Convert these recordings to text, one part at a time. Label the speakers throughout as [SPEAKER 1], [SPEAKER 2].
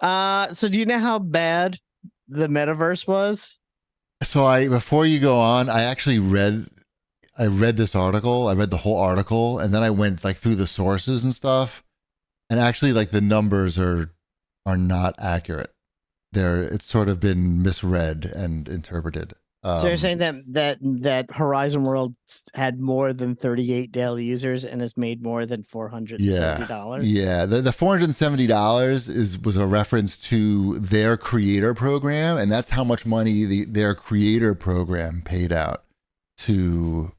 [SPEAKER 1] So do you know how bad the metaverse was?
[SPEAKER 2] So before you go on, I read this article. I read the whole article, and then I went like through the sources and stuff. And actually, like the numbers are not accurate. It's sort of been misread and interpreted.
[SPEAKER 1] So you're saying that Horizon World had more than 38 daily users and has made more than
[SPEAKER 2] Yeah,
[SPEAKER 1] $470?
[SPEAKER 2] yeah. The $470 was a reference to their creator program, and that's how much money their creator program paid out to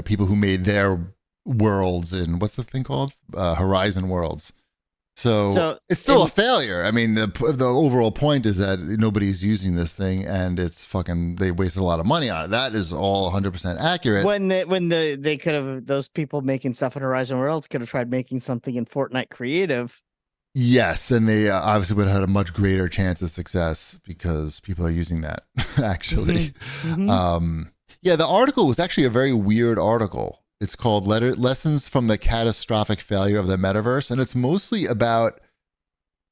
[SPEAKER 2] people who made their worlds in what's the thing called Horizon Worlds. So it's still a failure. I mean, the overall point is that nobody's using this thing, and it's fucking. They wasted a lot of money on it. That is all 100% accurate.
[SPEAKER 1] When they could have, those people making stuff in Horizon Worlds could have tried making something in Fortnite Creative.
[SPEAKER 2] Yes, and they obviously would have had a much greater chance of success because people are using that. Actually, yeah, the article was actually a very weird article. It's called Lessons from the Catastrophic Failure of the Metaverse. And it's mostly about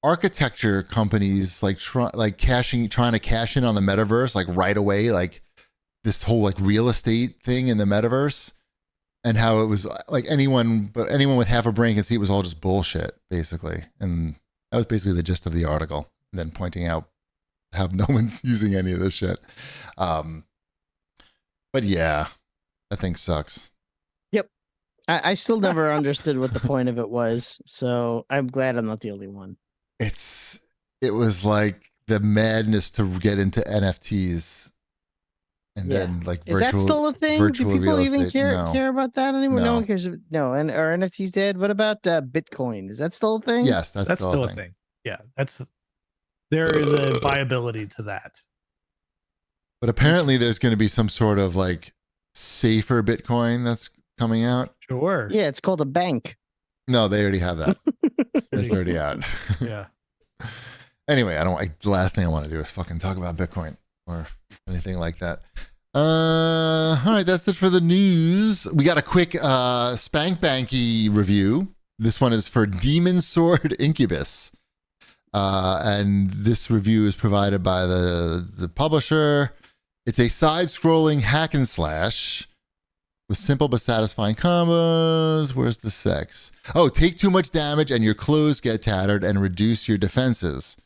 [SPEAKER 2] architecture companies trying to cash in on the metaverse like right away, like this whole like real estate thing in the metaverse, and how it was like anyone with half a brain can see it was all just bullshit, basically. And that was basically the gist of the article. And then pointing out how no one's using any of this shit. But yeah, that thing sucks.
[SPEAKER 1] I still never understood what the point of it was, so I'm glad I'm not the only one.
[SPEAKER 2] It was like the madness to get into NFTs, and then like
[SPEAKER 1] is that still a thing? Do people even care about that anymore? No one cares. No, and are NFTs dead? What about Bitcoin? Is that still a thing?
[SPEAKER 2] Yes, that's still a thing.
[SPEAKER 3] Yeah, there is a viability to that.
[SPEAKER 2] But apparently, there's going to be some sort of like safer Bitcoin that's coming out.
[SPEAKER 3] Sure.
[SPEAKER 1] Yeah, it's called a bank.
[SPEAKER 2] No, they already have that. It's already out.
[SPEAKER 3] Yeah.
[SPEAKER 2] Anyway, the last thing I want to do is fucking talk about Bitcoin or anything like that. All right, that's it for the news. We got a quick Spank Banky review. This one is for Demon Sword Incubus. And this review is provided by the publisher. It's a side-scrolling hack and slash with simple but satisfying combos. Where's the sex? Oh, take too much damage and your clothes get tattered and reduce your defenses.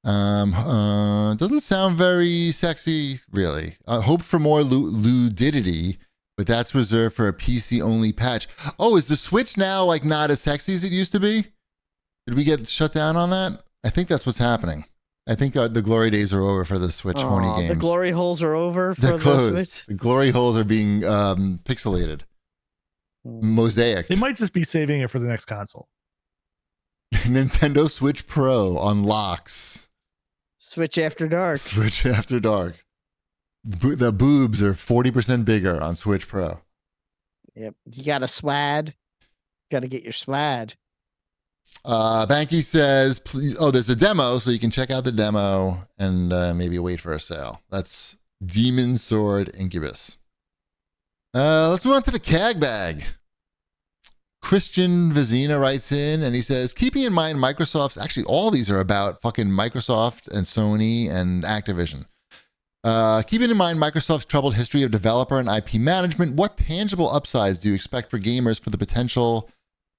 [SPEAKER 2] Doesn't sound very sexy, really. Hope for more ludidity, but that's reserved for a PC-only patch. Oh, is the Switch now like not as sexy as it used to be? Did we get shut down on that? I think that's what's happening. I think the glory days are over for the Switch horny games.
[SPEAKER 1] The glory holes are over for
[SPEAKER 2] the
[SPEAKER 1] Switch?
[SPEAKER 2] The glory holes are being pixelated. Mosaic.
[SPEAKER 3] They might just be saving it for the next console.
[SPEAKER 2] Nintendo Switch Pro unlocks.
[SPEAKER 1] Switch After Dark.
[SPEAKER 2] Switch After Dark. The boobs are 40% bigger on Switch Pro.
[SPEAKER 1] Yep. You got a SWAD. Got to get your SWAD.
[SPEAKER 2] Banky says, please, there's a demo, so you can check out the demo and maybe wait for a sale. That's Demon Sword Incubus. Let's move on to the CAGbag. Christian Vizina writes in and he says, keeping in mind Microsoft's, actually all these are about fucking Microsoft and Sony and Activision. Keeping in mind Microsoft's troubled history of developer and IP management, what tangible upsides do you expect for gamers for the potential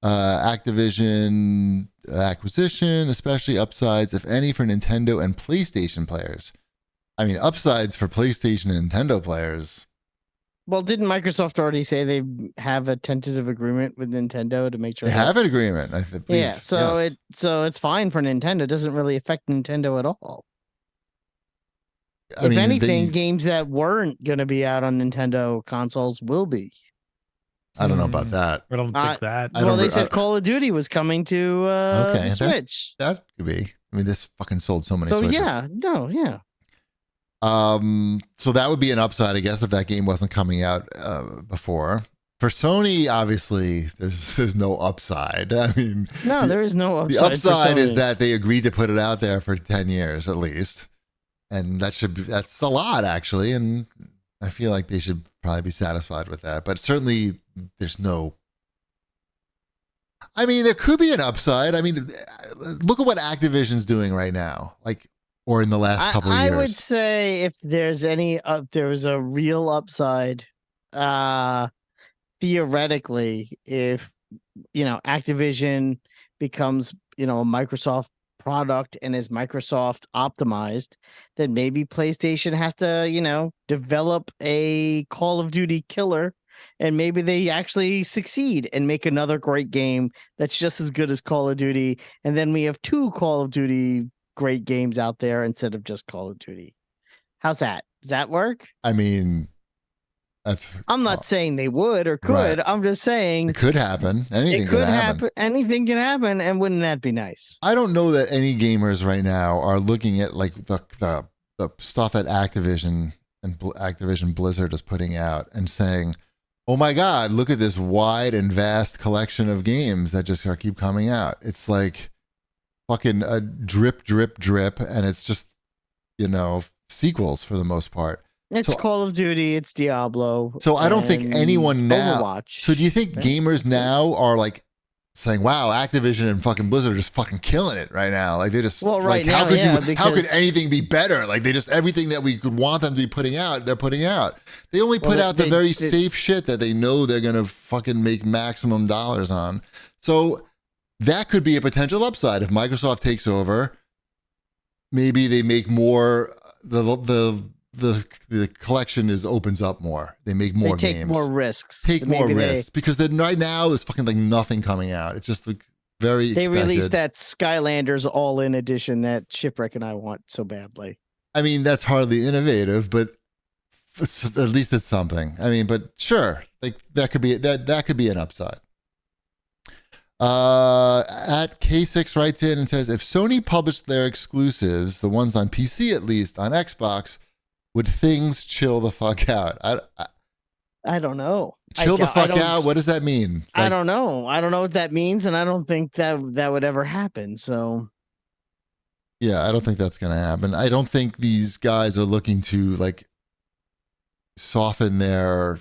[SPEAKER 2] Activision acquisition, especially upsides, if any, for Nintendo and PlayStation players? I mean, upsides for PlayStation and Nintendo players.
[SPEAKER 1] Well, didn't Microsoft already say they have a tentative agreement with Nintendo to make sure
[SPEAKER 2] they have an agreement? I think.
[SPEAKER 1] Yeah, so yes. It's fine for Nintendo. It doesn't really affect Nintendo at all. If anything, games that weren't going to be out on Nintendo consoles will be.
[SPEAKER 2] I don't know about that.
[SPEAKER 3] I don't think that.
[SPEAKER 1] They said Call of Duty was coming to the Switch.
[SPEAKER 2] That could be. I mean, this fucking sold so many Switches.
[SPEAKER 1] Yeah.
[SPEAKER 2] So that would be an upside, I guess, if that game wasn't coming out before. For Sony, obviously, there's no upside. I mean,
[SPEAKER 1] there is no upside.
[SPEAKER 2] The upside is that they agreed to put it out there for 10 years at least, and that's a lot actually. And I feel like they should probably be satisfied with that. But certainly, there's no. I mean, there could be an upside. I mean, look at what Activision's doing right now, like, or in the last couple of years.
[SPEAKER 1] I would say if there's there was a real upside, theoretically, if Activision becomes a Microsoft product and is Microsoft optimized, then maybe PlayStation has to develop a Call of Duty killer, and maybe they actually succeed and make another great game that's just as good as Call of Duty, and then we have 2 Call of Duty great games out there instead of just Call of Duty. How's that? Does that work?
[SPEAKER 2] I mean,
[SPEAKER 1] I'm not saying they would or could.
[SPEAKER 2] Right.
[SPEAKER 1] I'm just saying
[SPEAKER 2] it could happen. Anything
[SPEAKER 1] could
[SPEAKER 2] happen.
[SPEAKER 1] Anything can happen, and wouldn't that be nice?
[SPEAKER 2] I don't know that any gamers right now are looking at like the stuff that Activision and Activision Blizzard is putting out and saying, "Oh my God, look at this wide and vast collection of games that just keep coming out." It's like fucking a drip, drip, drip, and it's just sequels for the most part.
[SPEAKER 1] It's Call of Duty, it's Diablo.
[SPEAKER 2] So I don't think anyone now.
[SPEAKER 1] Overwatch.
[SPEAKER 2] So do you think gamers now are like saying, "Wow, Activision and fucking Blizzard are just fucking killing it right now"? Like they just
[SPEAKER 1] right now,
[SPEAKER 2] how could anything be better? Like they just everything that we could want them to be putting out, they're putting out. They only put out the very safe shit that they know they're gonna fucking make maximum dollars on. So that could be a potential upside if Microsoft takes over. Maybe they make more. The collection opens up more. They make more
[SPEAKER 1] games.
[SPEAKER 2] Take
[SPEAKER 1] more risks.
[SPEAKER 2] Take more risks because then right now there's fucking like nothing coming out. It's just like very.
[SPEAKER 1] They released that Skylanders All-In edition that Shipwreck and I want so badly.
[SPEAKER 2] I mean, that's hardly innovative, but at least it's something. I mean, but sure, like that could be that could be an upside. At K6 writes in and says, if Sony published their exclusives, the ones on PC at least, on Xbox, would things chill the fuck out?
[SPEAKER 1] I don't know.
[SPEAKER 2] Chill the fuck out? What does that mean?
[SPEAKER 1] I don't know. I don't know what that means, and I don't think that would ever happen. So,
[SPEAKER 2] yeah, I don't think that's going to happen. I don't think these guys are looking to like soften their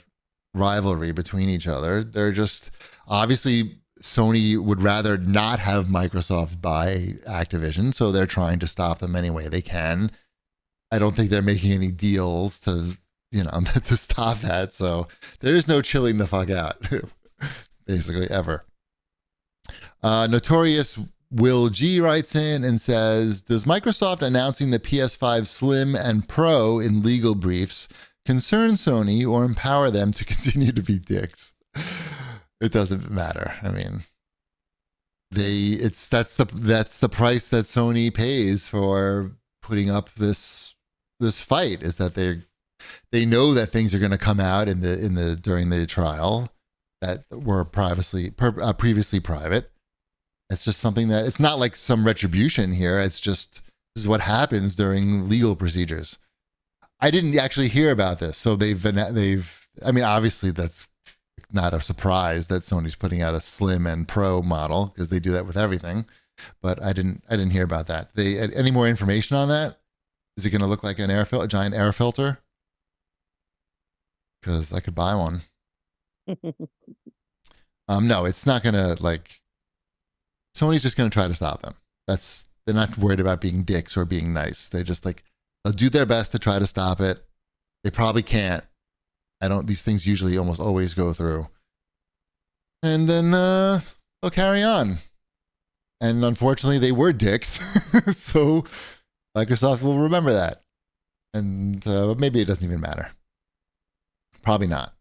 [SPEAKER 2] rivalry between each other. They're just obviously Sony would rather not have Microsoft buy Activision, so they're trying to stop them any way they can. I don't think they're making any deals to to stop that. So there is no chilling the fuck out, basically, ever. Notorious Will G writes in and says, does Microsoft announcing the PS5 Slim and Pro in legal briefs concern Sony or empower them to continue to be dicks? It doesn't matter. I mean, that's the price that Sony pays for putting up this fight, is that they know that things are going to come out during the trial that were previously private. It's just something that it's not like some retribution here. It's just this is what happens during legal procedures. I didn't actually hear about this, so they've. I mean, obviously that's not a surprise that Sony's putting out a Slim and Pro model because they do that with everything. But I didn't hear about that. Any more information on that? Is it going to look like a giant air filter? Because I could buy one. No, it's not going to like. Sony's just going to try to stop them. They're not worried about being dicks or being nice. They just they'll do their best to try to stop it. They probably can't. These things usually almost always go through. And then they'll carry on. And unfortunately, they were dicks. So Microsoft will remember that. And maybe it doesn't even matter. Probably not.